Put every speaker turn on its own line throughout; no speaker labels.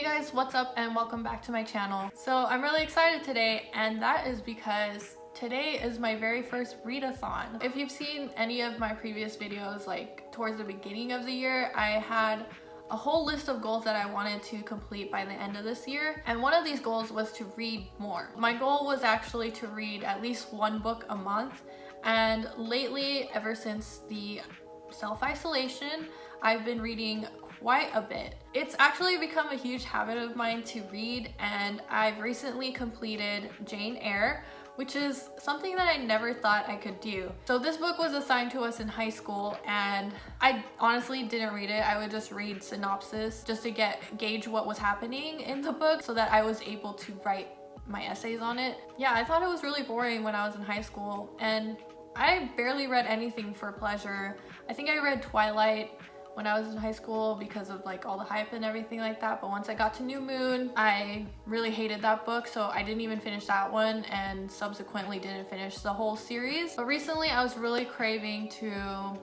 guys, what's up and welcome back to my channel. So I'm really excited today, and that is because today is my very first readathon. If you've seen any of my previous videos, like towards the beginning of the year, I had a whole list of goals that I wanted to complete by the end of this year, and one of these goals was to read more. My goal was actually to read at least one book a month, and lately, ever since the self-isolation, I've been reading quite a bit. It's actually become a huge habit of mine to read, and I've recently completed Jane Eyre, which is something that I never thought I could do. So this book was assigned to us in high school, and I honestly didn't read it. I would just read synopsis just to gauge what was happening in the book so that I was able to write my essays on it. Yeah, I thought it was really boring when I was in high school, and I barely read anything for pleasure. I think I read Twilight when I was in high school because of like all the hype and everything like that, but once I got to New Moon, I really hated that book, so I didn't even finish that one, and subsequently didn't finish the whole series. But recently I was really craving to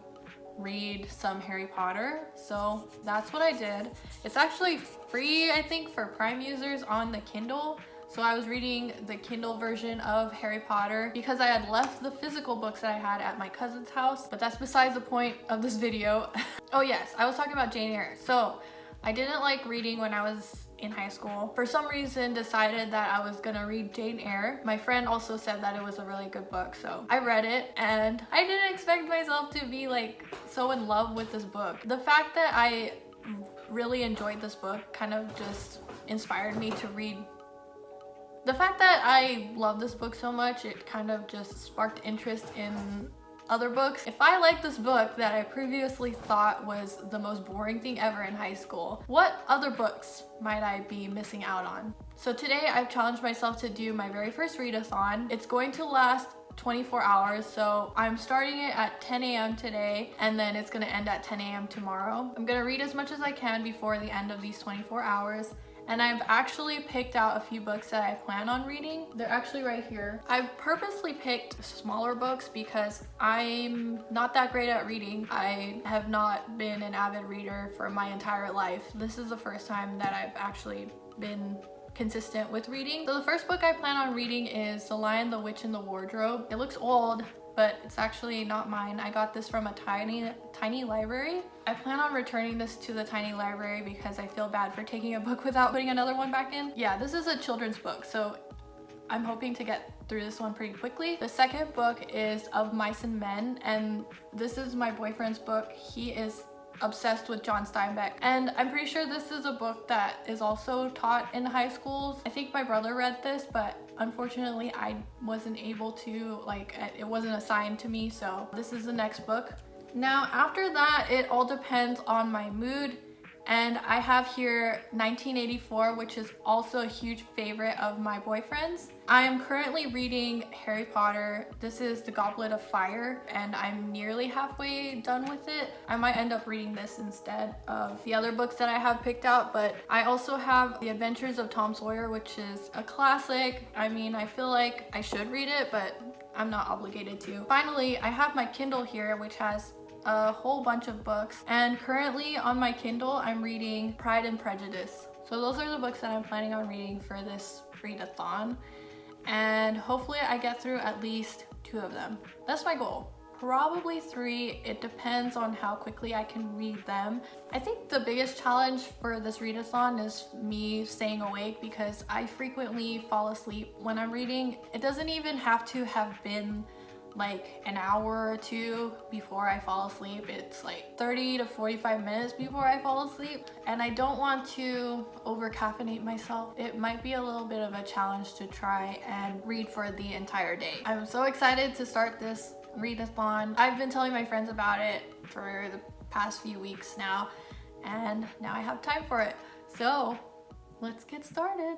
read some Harry Potter, so that's what I did. It's actually free, I think, for Prime users on the Kindle. So I was reading the Kindle version of Harry Potter because I had left the physical books that I had at my cousin's house, but that's besides the point of this video. Oh yes, I was talking about Jane Eyre. So I didn't like reading when I was in high school. For some reason, decided that I was gonna read Jane Eyre. My friend also said that it was a really good book, so I read it, and I didn't expect myself to be like so in love with this book. The fact that I really enjoyed this book kind of just inspired me to read. The fact that I love this book so much, it kind of just sparked interest in other books. If I like this book that I previously thought was the most boring thing ever in high school, what other books might I be missing out on? So today I've challenged myself to do my very first readathon. It's going to last 24 hours, so I'm starting it at 10 a.m. today, and then it's gonna end at 10 a.m. tomorrow. I'm gonna read as much as I can before the end of these 24 hours. And I've actually picked out a few books that I plan on reading. They're actually right here. I've purposely picked smaller books because I'm not that great at reading. I have not been an avid reader for my entire life. This is the first time that I've actually been consistent with reading. So the first book I plan on reading is The Lion, the Witch, and the Wardrobe. It looks old, but it's actually not mine. I got this from a tiny library. I plan on returning this to the tiny library because I feel bad for taking a book without putting another one back in. Yeah, this is a children's book, so I'm hoping to get through this one pretty quickly. The second book is Of Mice and Men, and this is my boyfriend's book. He is obsessed with John Steinbeck, and I'm pretty sure this is a book that is also taught in high schools. I think my brother read this, but unfortunately I wasn't able to, like, it wasn't assigned to me, so this is the next book. Now after that, it all depends on my mood, and I have here 1984, which is also a huge favorite of my boyfriend's. I am currently reading Harry Potter. This is The Goblet of Fire, and I'm nearly halfway done with it. I might end up reading this instead of the other books that I have picked out, but I also have The Adventures of Tom Sawyer, which is a classic. I mean, I feel like I should read it, but I'm not obligated to. Finally, I have my Kindle here, which has a whole bunch of books, and currently on my Kindle I'm reading Pride and Prejudice. So those are the books that I'm planning on reading for this readathon, and hopefully I get through at least 2 of them. That's my goal. Probably 3. It depends on how quickly I can read them. I think the biggest challenge for this readathon is me staying awake because I frequently fall asleep when I'm reading. It doesn't even have to have been like an hour or 2 before I fall asleep. It's like 30 to 45 minutes before I fall asleep, and I don't want to over caffeinate myself. It might be a little bit of a challenge to try and read for the entire day. I'm so excited to start this readathon. I've been telling my friends about it for the past few weeks now, and now I have time for it. So let's get started.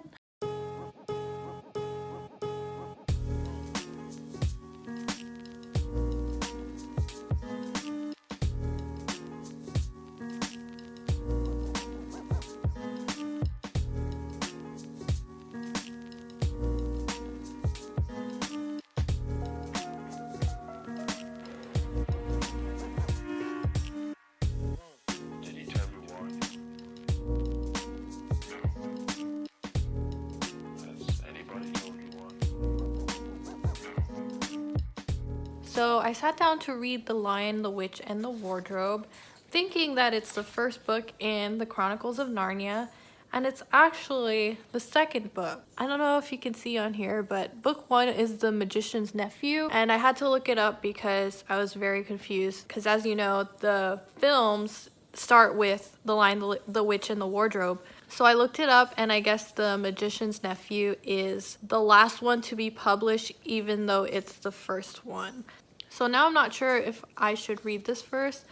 So I sat down to read The Lion, the Witch, and the Wardrobe, thinking that it's the first book in the Chronicles of Narnia, and it's actually the second book. I don't know if you can see on here, but book 1 is The Magician's Nephew, and I had to look it up because I was very confused, because as you know, the films start with The Lion, the Witch, and the Wardrobe. So I looked it up, and I guess The Magician's Nephew is the last one to be published, even though it's the first one. So now I'm not sure if I should read this first.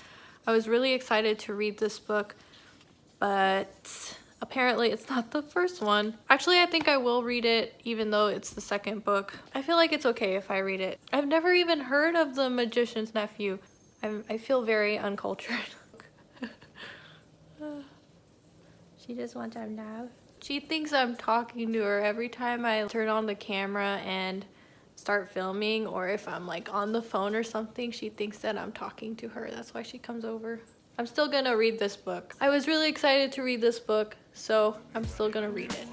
I was really excited to read this book, but apparently it's not the first one. Actually, I think I will read it even though it's the second book. I feel like it's okay if I read it. I've never even heard of The Magician's Nephew. I feel very uncultured. She just wants some love. She thinks I'm talking to her every time I turn on the camera and start filming, or if I'm like on the phone or something, she thinks that I'm talking to her. That's why she comes over. I'm still gonna read this book. I was really excited to read this book, so I'm still gonna read it.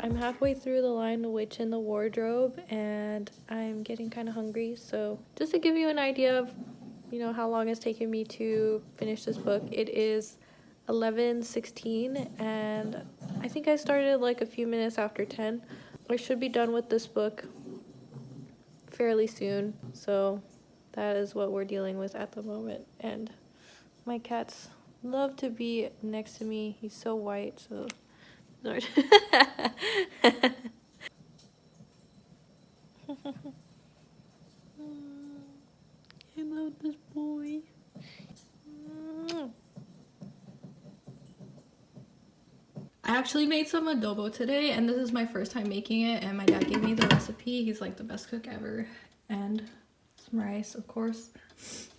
I'm halfway through The Lion, the Witch, and the Wardrobe, and I'm getting kind of hungry. So just to give you an idea of, how long it's taken me to finish this book, it is 11:16, and I think I started like a few minutes after 10. I should be done with this book fairly soon, so that is what we're dealing with at the moment. And my cats love to be next to me. He's so white, so Lord. I love this boy. I actually made some adobo today, and this is my first time making it, and my dad gave me the recipe. He's like the best cook ever. And some rice, of course.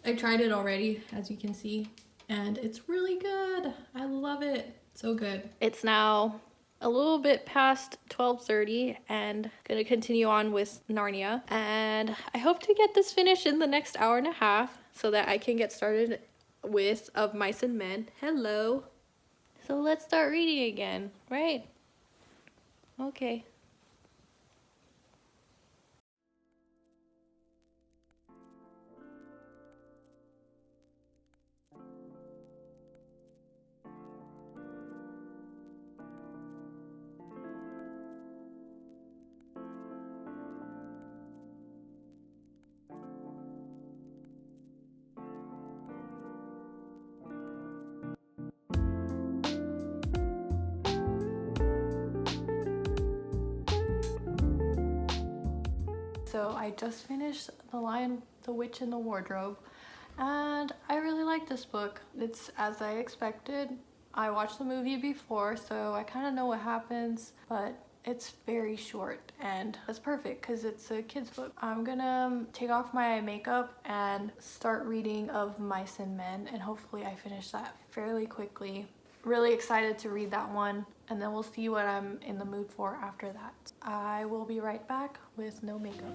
I tried it already, as you can see, and it's really good. I love it. So good. It's now a little bit past 12:30, and gonna continue on with Narnia, and I hope to get this finished in the next hour and a half so that I can get started with Of Mice and Men. Hello. So let's start reading again, right? Okay. So I just finished The Lion, the Witch, and the Wardrobe, and I really like this book. It's as I expected. I watched the movie before, so I kind of know what happens, but it's very short, and that's perfect because it's a kid's book. I'm gonna take off my makeup and start reading Of Mice and Men, and hopefully I finish that fairly quickly. Really excited to read that one, and then we'll see what I'm in the mood for after that. I will be right back with no makeup.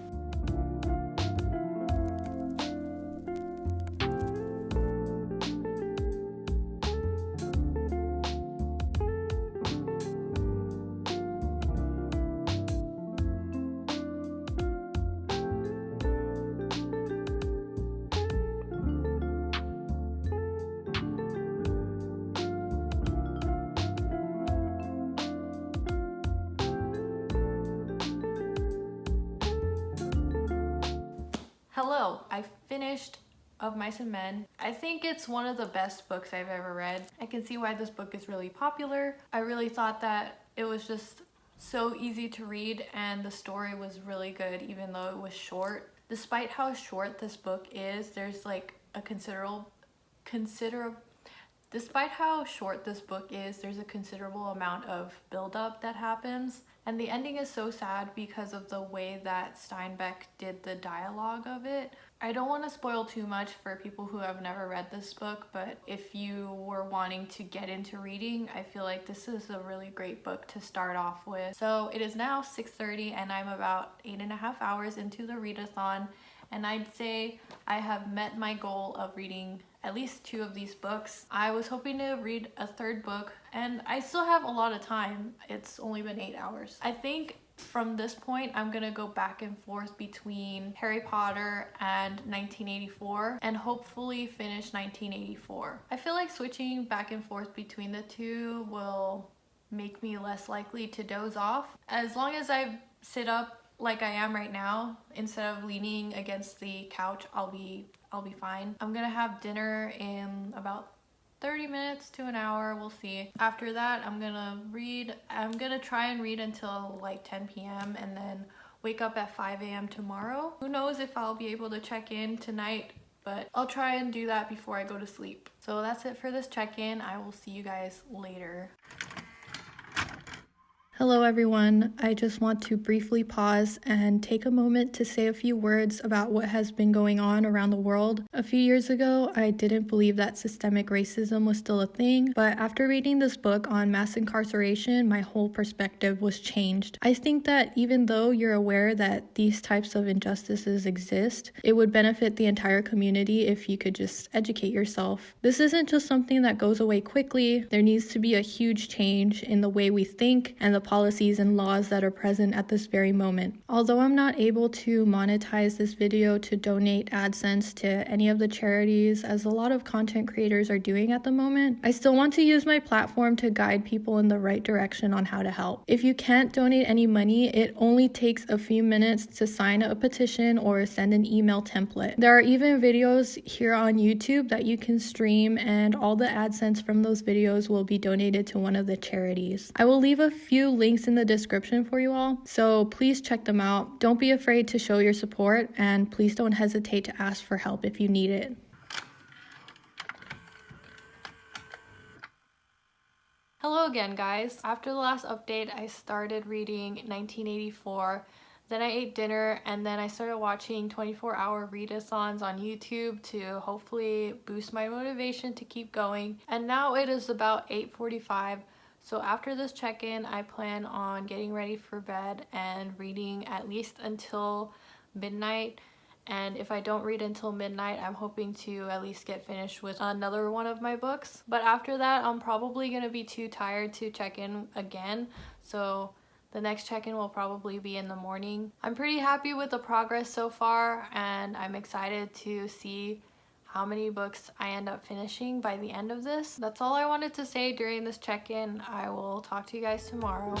Hello, I finished Of Mice and Men. I think it's one of the best books I've ever read. I can see why this book is really popular. I really thought that it was just so easy to read, and the story was really good even though it was short. Despite how short this book is, there's like a considerable Despite how short this book is, there's a considerable amount of buildup that happens, and the ending is so sad because of the way that Steinbeck did the dialogue of it. I don't want to spoil too much for people who have never read this book, but if you were wanting to get into reading, I feel like this is a really great book to start off with. So it is now 6:30 and I'm about 8.5 hours into the readathon, and I'd say I have met my goal of reading at least 2 of these books. I was hoping to read a 3rd book, and I still have a lot of time. It's only been 8 hours. I think from this point, I'm gonna go back and forth between Harry Potter and 1984 and hopefully finish 1984. I feel like switching back and forth between the 2 will make me less likely to doze off. As long as I sit up like I am right now, instead of leaning against the couch, I'll be fine. I'm gonna have dinner in about 30 minutes to an hour, we'll see. After that, I'm gonna read. I'm gonna try and read until like 10 p.m. and then wake up at 5 a.m. tomorrow. Who knows if I'll be able to check in tonight, but I'll try and do that before I go to sleep. So that's it for this check-in. I will see you guys later. Hello everyone, I just want to briefly pause and take a moment to say a few words about what has been going on around the world. A few years ago, I didn't believe that systemic racism was still a thing, but after reading this book on mass incarceration, my whole perspective was changed. I think that even though you're aware that these types of injustices exist, it would benefit the entire community if you could just educate yourself. This isn't just something that goes away quickly. There needs to be a huge change in the way we think and the policies and laws that are present at this very moment. Although I'm not able to monetize this video to donate AdSense to any of the charities, as a lot of content creators are doing at the moment, I still want to use my platform to guide people in the right direction on how to help. If you can't donate any money, it only takes a few minutes to sign a petition or send an email template. There are even videos here on YouTube that you can stream, and all the AdSense from those videos will be donated to one of the charities. I will leave a few links in the description for you all, so please check them out. Don't be afraid to show your support, and please don't hesitate to ask for help if you need it. Hello again, guys. After the last update, I started reading 1984, then I ate dinner, and then I started watching 24-hour readathons on YouTube to hopefully boost my motivation to keep going. And now it is about 8:45. So after this check-in, I plan on getting ready for bed and reading at least until midnight. And if I don't read until midnight, I'm hoping to at least get finished with another one of my books. But after that, I'm probably gonna be too tired to check in again. So the next check-in will probably be in the morning. I'm pretty happy with the progress so far, and I'm excited to see how many books I end up finishing by the end of this. That's all I wanted to say during this check-in. I will talk to you guys tomorrow.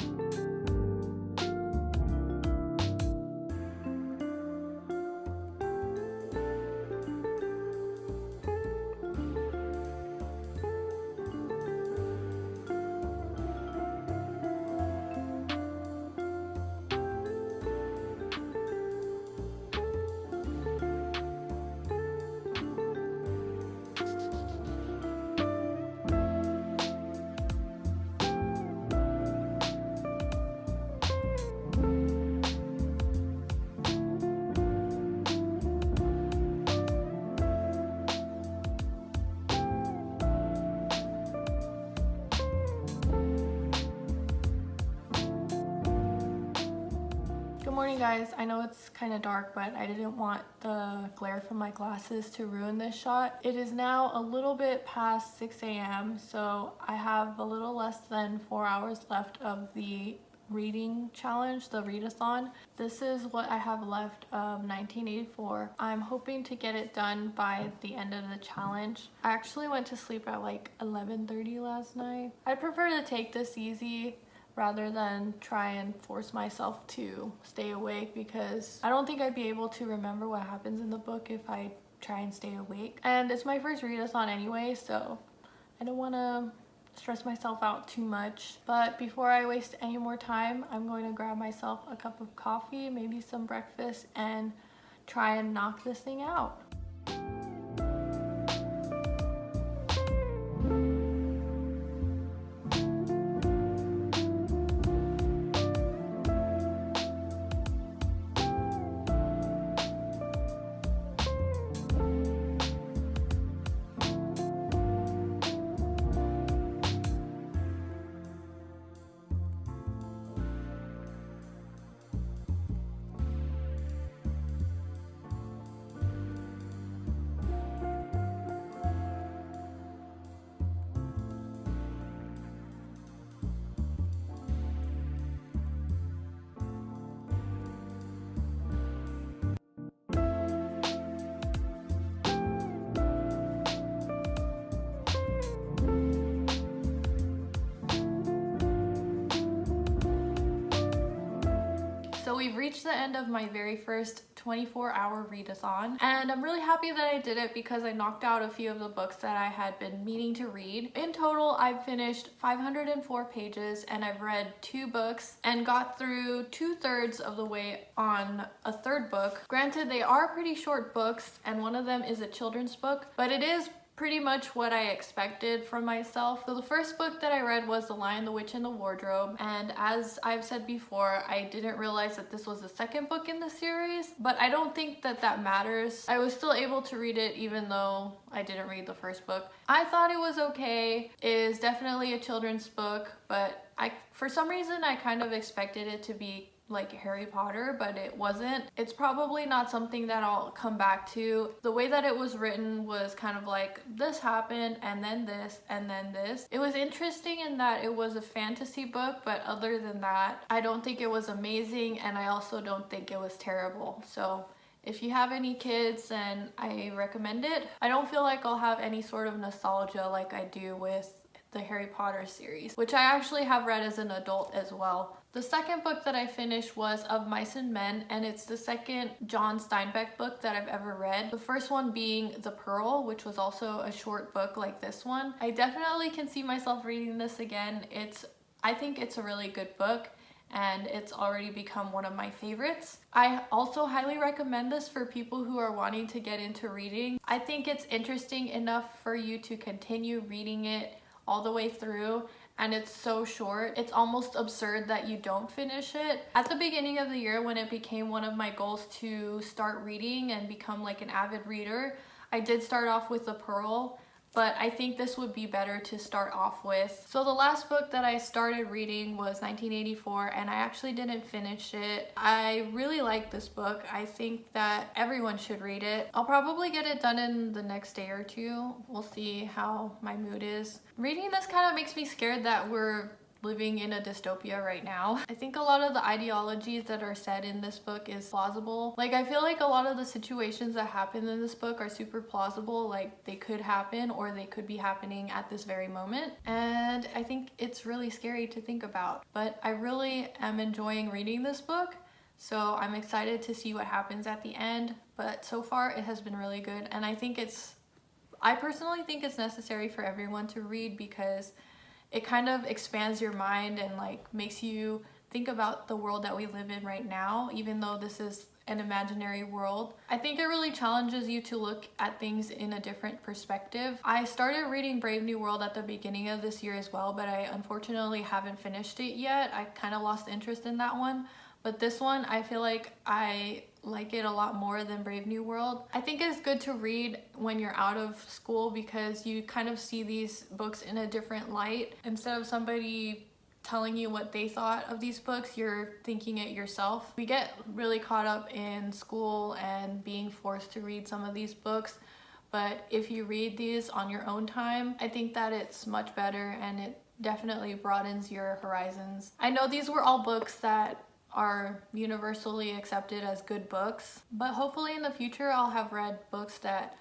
Good morning, guys. I know it's kind of dark, but I didn't want the glare from my glasses to ruin this shot. It is now a little bit past 6 a.m. so I have a little less than 4 hours left of the reading challenge, the readathon. This is what I have left of 1984. I'm hoping to get it done by the end of the challenge. I actually went to sleep at like 11:30 last night. I prefer to take this easy rather than try and force myself to stay awake, because I don't think I'd be able to remember what happens in the book if I try and stay awake. And it's my first readathon anyway, so I don't want to stress myself out too much. But before I waste any more time, I'm going to grab myself a cup of coffee, maybe some breakfast, and try and knock this thing out. So we've reached the end of my very first 24-hour readathon, and I'm really happy that I did it because I knocked out a few of the books that I had been meaning to read. In total, I've finished 504 pages and I've read 2 books and got through 2/3 of the way on a 3rd book. Granted, they are pretty short books and one of them is a children's book, but it is pretty much what I expected from myself. So the first book that I read was The Lion, the Witch, and the Wardrobe, and as I've said before, I didn't realize that this was the 2nd book in the series, but I don't think that that matters. I was still able to read it even though I didn't read the first book. I thought it was okay. It is definitely a children's book, but for some reason I kind of expected it to be like Harry Potter, but it wasn't. It's probably not something that I'll come back to. The way that it was written was kind of like this happened and then this and then this. It was interesting in that it was a fantasy book, but other than that, I don't think it was amazing, and I also don't think it was terrible. So if you have any kids, then I recommend it. I don't feel like I'll have any sort of nostalgia like I do with the Harry Potter series, which I actually have read as an adult as well. The second book that I finished was Of Mice and Men, and it's the second John Steinbeck book that I've ever read. The first one being The Pearl, which was also a short book like this one. I definitely can see myself reading this again. I think it's a really good book, and it's already become one of my favorites. I also highly recommend this for people who are wanting to get into reading. I think it's interesting enough for you to continue reading it all the way through, and it's so short. It's almost absurd that you don't finish it. At the beginning of the year, when it became one of my goals to start reading and become like an avid reader, I did start off with The Pearl, but I think this would be better to start off with. So the last book that I started reading was 1984, and I actually didn't finish it. I really like this book. I think that everyone should read it. I'll probably get it done in the next day or 2. We'll see how my mood is. Reading this kind of makes me scared that we're living in a dystopia right now. I think a lot of the ideologies that are said in this book is plausible. Like, I feel like a lot of the situations that happen in this book are super plausible, like they could happen or they could be happening at this very moment, and I think it's really scary to think about. But I really am enjoying reading this book, so I'm excited to see what happens at the end, but so far it has been really good, and I personally think it's necessary for everyone to read because it kind of expands your mind and like makes you think about the world that we live in right now, even though this is an imaginary world. I think it really challenges you to look at things in a different perspective. I started reading Brave New World at the beginning of this year as well, but I unfortunately haven't finished it yet. I kind of lost interest in that one. But this one, I feel like I like it a lot more than Brave New World. I think it's good to read when you're out of school because you kind of see these books in a different light. Instead of somebody telling you what they thought of these books, you're thinking it yourself. We get really caught up in school and being forced to read some of these books, but if you read these on your own time, I think that it's much better and it definitely broadens your horizons. I know these were all books that are universally accepted as good books, but hopefully in the future I'll have read books that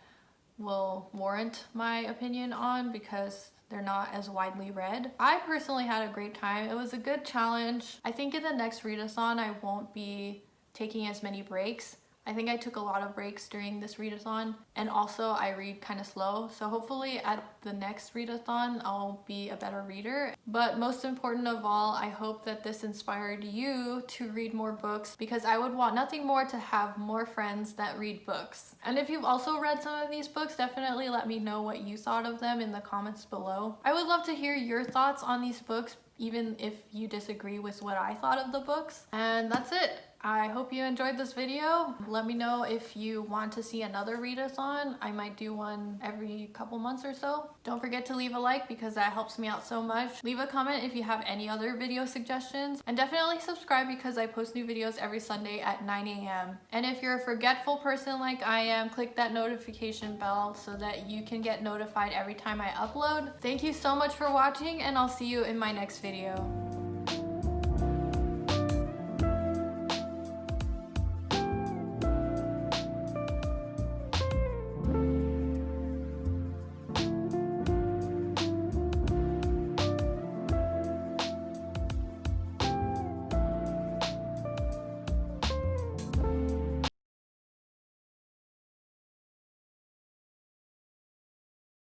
will warrant my opinion on because they're not as widely read. I personally had a great time. It was a good challenge. I think in the next readathon I won't be taking as many breaks. I think I took a lot of breaks during this readathon, and also I read kind of slow, so hopefully at the next readathon I'll be a better reader. But most important of all, I hope that this inspired you to read more books, because I would want nothing more to have more friends that read books. And if you've also read some of these books, definitely let me know what you thought of them in the comments below. I would love to hear your thoughts on these books, even if you disagree with what I thought of the books. And that's it. I hope you enjoyed this video. Let me know if you want to see another readathon. I might do one every couple months or so. Don't forget to leave a like because that helps me out so much. Leave a comment if you have any other video suggestions, and definitely subscribe because I post new videos every Sunday at 9 a.m. And if you're a forgetful person like I am, click that notification bell so that you can get notified every time I upload. Thank you so much for watching, and I'll see you in my next video.